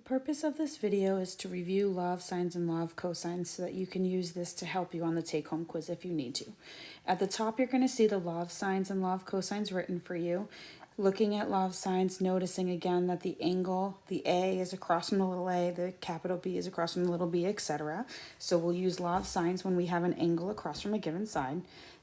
The purpose of this video is to review law of sines and law of cosines so that you can use this to help you on the take-home quiz if you need to. At the top, you're going to see the law of sines and law of cosines written for you. Looking at law of sines, noticing again that the angle, the A is across from the little a, the capital B is across from the little b, etc. So we'll use law of sines when we have an angle across from a given side.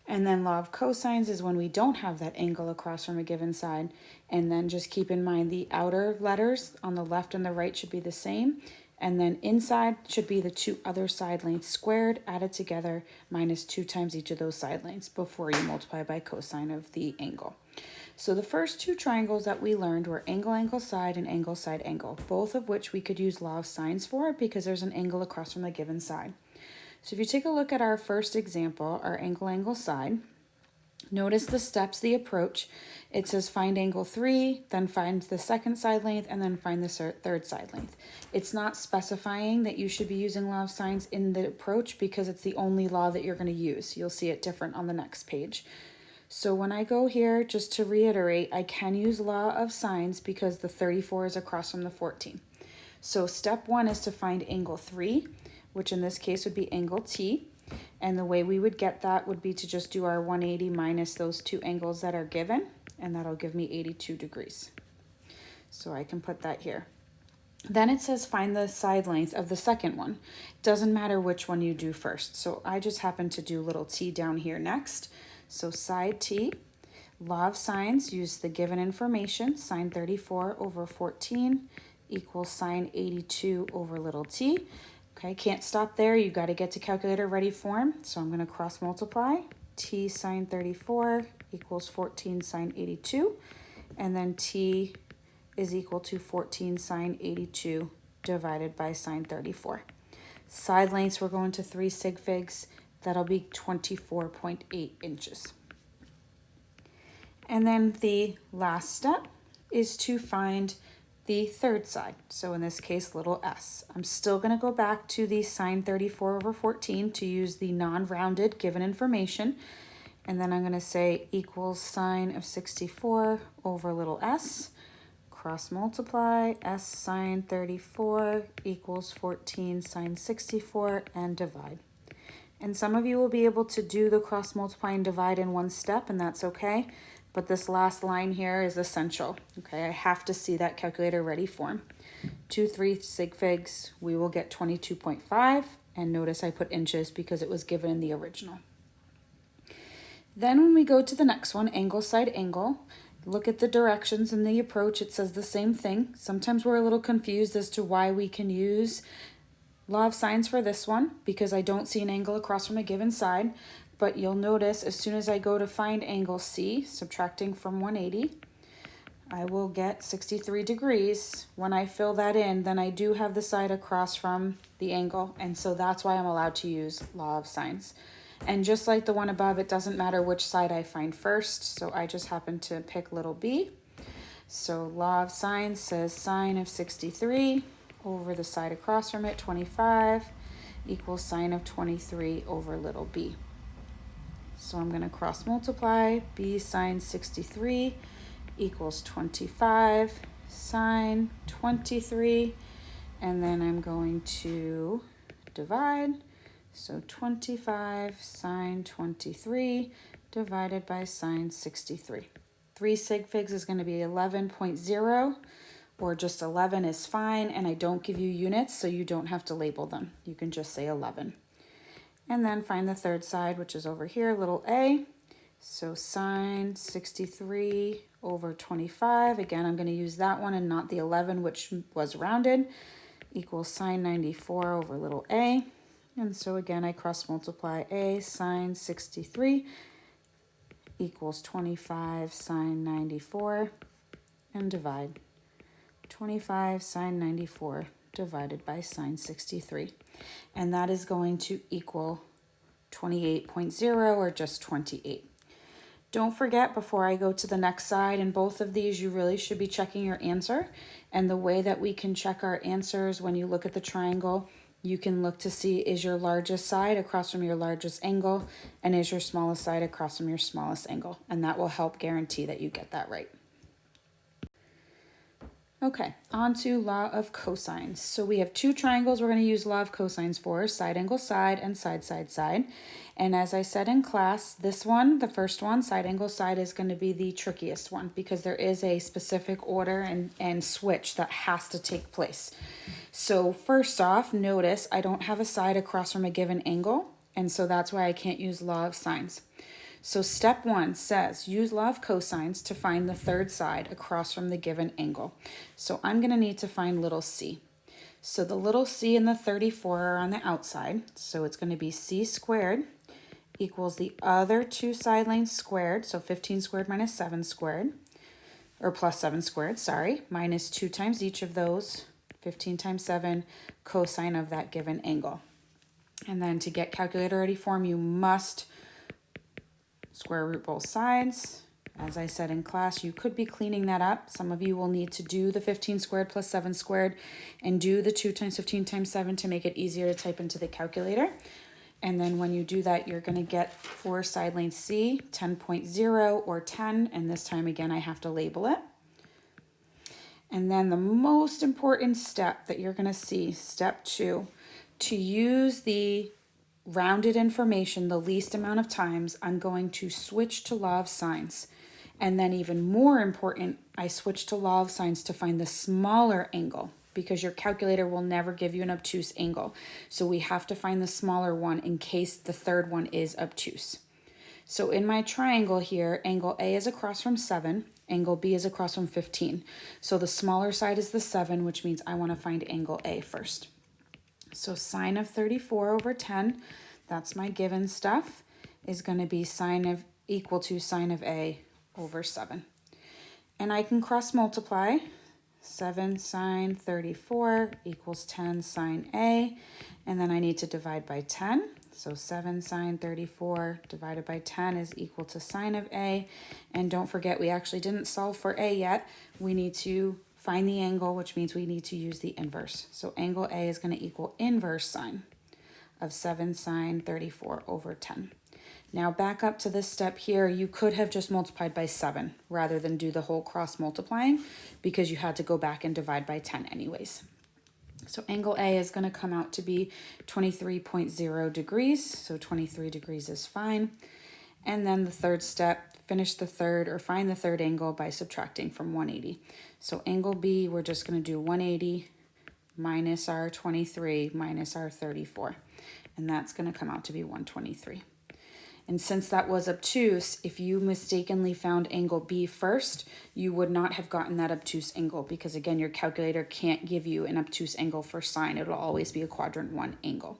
And then law of cosines is when we don't have that angle across from a given side. And then just keep in mind the outer letters on the left and the right should be the same. And then inside should be the two other side lengths squared, added together, minus 2 times each of those side lengths before you multiply by cosine of the angle. So the first two triangles that we learned were angle, angle, side, and angle, side, angle, both of which we could use law of sines for because there's an angle across from a given side. So if you take a look at our first example, our angle, angle, side, notice the steps, the approach. It says find angle 3, then find the second side length, and then find the third side length. It's not specifying that you should be using law of sines in the approach because it's the only law that you're going to use. You'll see it different on the next page. So when I go here, just to reiterate, I can use law of sines because the 34 is across from the 14. So step 1 is to find angle 3, which in this case would be angle T. And the way we would get that would be to just do our 180 minus those two angles that are given, and that'll give me 82 degrees. So I can put that here. Then it says find the side length of the second one. Doesn't matter which one you do first. So I just happen to do little t down here next. So side t, law of sines, use the given information, sine 34 over 14 equals sine 82 over little t. Okay, can't stop there. You got to get to calculator ready form. So I'm going to cross multiply. T sine 34 equals 14 sine 82. And then t is equal to 14 sine 82 divided by sine 34. Side lengths, we're going to 3 sig figs. That'll be 24.8 inches. And then the last step is to find the third side. So in this case, little s. I'm still going to go back to the sine 34 over 14 to use the non-rounded given information. And then I'm going to say equals sine of 64 over little s. Cross multiply, s sine 34 equals 14 sine 64, and divide. And some of you will be able to do the cross multiply and divide in one step, and that's okay. But this last line here is essential. Okay, I have to see that calculator ready form. 2 3 sig figs, we will get 22.5. And notice I put inches because it was given in the original. Then when we go to the next one, angle, side, angle, look at the directions in the approach. It says the same thing. Sometimes we're a little confused as to why we can use law of sines for this one because I don't see an angle across from a given side. But you'll notice as soon as I go to find angle C, subtracting from 180, I will get 63 degrees. When I fill that in, then I do have the side across from the angle. And so that's why I'm allowed to use law of sines. And just like the one above, it doesn't matter which side I find first. So I just happen to pick little b. So law of sines says sine of 63 over the side across from it, 25, equals sine of 23 over little b. So I'm going to cross multiply. B sine 63 equals 25 sine 23. And then I'm going to divide. So 25 sine 23 divided by sine 63. 3 sig figs is going to be 11.0, or just 11 is fine. And I don't give you units, so you don't have to label them. You can just say 11. And then find the third side, which is over here, little a. So sine 63 over 25. Again, I'm going to use that one and not the 11, which was rounded, equals sine 94 over little a. And so again, I cross multiply a sine 63 equals 25 sine 94 and divide. 25 sine 94 divided by sine 63. And that is going to equal 28.0, or just 28. Don't forget, before I go to the next side, in both of these, you really should be checking your answer. And the way that we can check our answers, when you look at the triangle, you can look to see, is your largest side across from your largest angle, and is your smallest side across from your smallest angle. And that will help guarantee that you get that right. Okay, on to law of cosines. So we have two triangles we're going to use law of cosines for, side angle side and side side side. And as I said in class, this one, the first one, side angle side, is going to be the trickiest one because there is a specific order and switch that has to take place. So first off, notice I don't have a side across from a given angle, and so that's why I can't use law of sines. So step one says use law of cosines to find the third side across from the given angle. So I'm going to need to find little c. So the little c and the 34 are on the outside. So it's going to be c squared equals the other two side lengths squared. So 15 squared minus 7 squared, or plus 7 squared, sorry, minus 2 times each of those, 15 times 7, cosine of that given angle. And then to get calculator ready form, you must square root both sides. As I said in class, you could be cleaning that up. Some of you will need to do the 15 squared plus 7 squared and do the 2 times 15 times 7 to make it easier to type into the calculator. And then when you do that, you're going to get for side length C, 10.0 or 10. And this time again, I have to label it. And then the most important step that you're going to see, step 2, to use the rounded information the least amount of times, I'm going to switch to law of sines. And then even more important, I switch to law of sines to find the smaller angle because your calculator will never give you an obtuse angle. So we have to find the smaller one in case the third one is obtuse. So in my triangle here, angle A is across from 7, angle B is across from 15. So the smaller side is the 7, which means I want to find angle A first. So sine of 34 over 10, that's my given stuff, is going to be equal to sine of A over 7. And I can cross multiply. 7 sine 34 equals 10 sine A. And then I need to divide by 10. So 7 sine 34 divided by 10 is equal to sine of A. And don't forget, we actually didn't solve for A yet. We need to find the angle, which means we need to use the inverse. So angle A is going to equal inverse sine of 7 sine 34 over 10. Now back up to this step here, you could have just multiplied by 7 rather than do the whole cross multiplying because you had to go back and divide by 10 anyways. So angle A is going to come out to be 23.0 degrees. So 23 degrees is fine. And then the third step, finish the third or find the third angle by subtracting from 180. So angle B, we're just going to do 180 minus our 23 minus our 34. And that's going to come out to be 123. And since that was obtuse, if you mistakenly found angle B first, you would not have gotten that obtuse angle because, again, your calculator can't give you an obtuse angle for sine. It'll always be a quadrant 1 angle.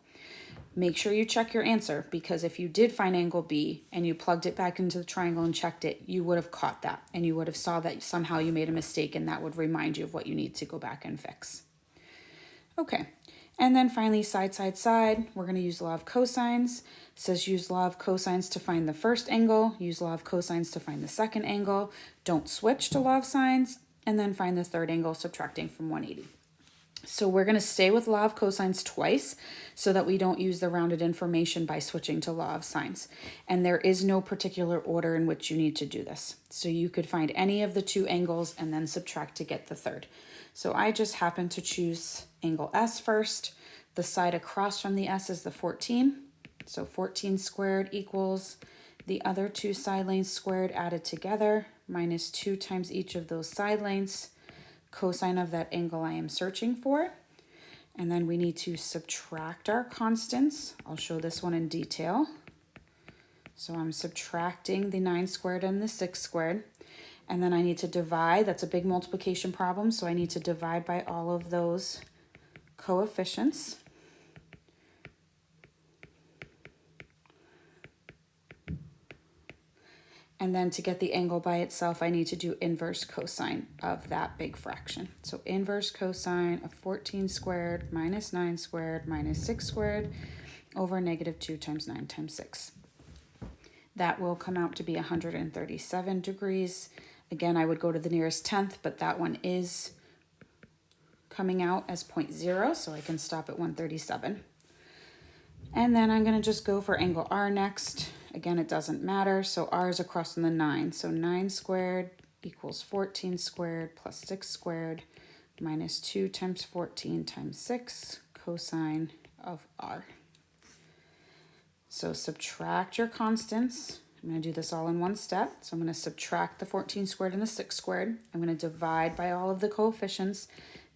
Make sure you check your answer because if you did find angle B and you plugged it back into the triangle and checked it, you would have caught that and you would have saw that somehow you made a mistake and that would remind you of what you need to go back and fix. Okay. And then finally, side, side, side, we're going to use law of cosines. It says use law of cosines to find the first angle, use law of cosines to find the second angle. Don't switch to law of sines, and then find the third angle subtracting from 180. So we're going to stay with law of cosines twice so that we don't use the rounded information by switching to law of sines. And there is no particular order in which you need to do this. So you could find any of the two angles and then subtract to get the third. So I just happen to choose angle S first. The side across from the S is the 14. So 14 squared equals the other two side lengths squared added together minus 2 times each of those side lengths, cosine of that angle I am searching for. And then we need to subtract our constants. I'll show this one in detail. So I'm subtracting the 9 squared and the 6 squared. And then I need to divide. That's a big multiplication problem. So I need to divide by all of those coefficients. And then to get the angle by itself, I need to do inverse cosine of that big fraction. So inverse cosine of 14 squared minus 9 squared minus 6 squared over negative 2 times 9 times 6. That will come out to be 137 degrees. Again, I would go to the nearest tenth, but that one is coming out as 0.0, so I can stop at 137. And then I'm going to just go for angle R next. Again, it doesn't matter, so R is across from the 9. So 9 squared equals 14 squared plus 6 squared minus 2 times 14 times 6 cosine of r. So subtract your constants. I'm going to do this all in one step. So I'm going to subtract the 14 squared and the 6 squared. I'm going to divide by all of the coefficients,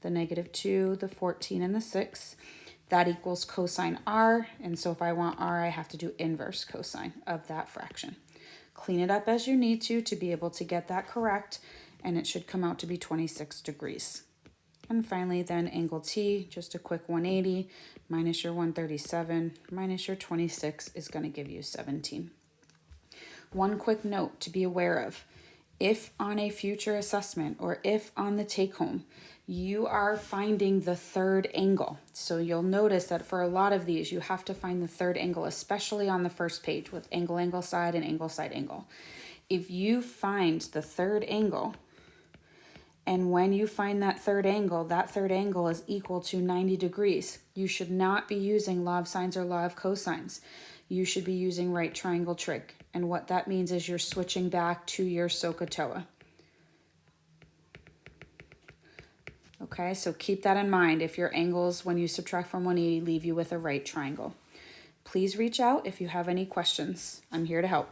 the -2, the 14, and the 6. That equals cosine r. And so if I want r, I have to do inverse cosine of that fraction. Clean it up as you need to be able to get that correct. And it should come out to be 26 degrees. And finally, then angle T, just a quick 180, minus your 137, minus your 26 is going to give you 17. One quick note to be aware of. If on a future assessment or if on the take-home, you are finding the third angle. So you'll notice that for a lot of these, you have to find the third angle, especially on the first page with angle, angle, side, and angle, side, angle. If you find the third angle, and when you find that third angle is equal to 90 degrees. You should not be using law of sines or law of cosines. You should be using right triangle trig. And what that means is you're switching back to your SOHCAHTOA. Okay, so keep that in mind if your angles, when you subtract from 180, leave you with a right triangle. Please reach out if you have any questions. I'm here to help.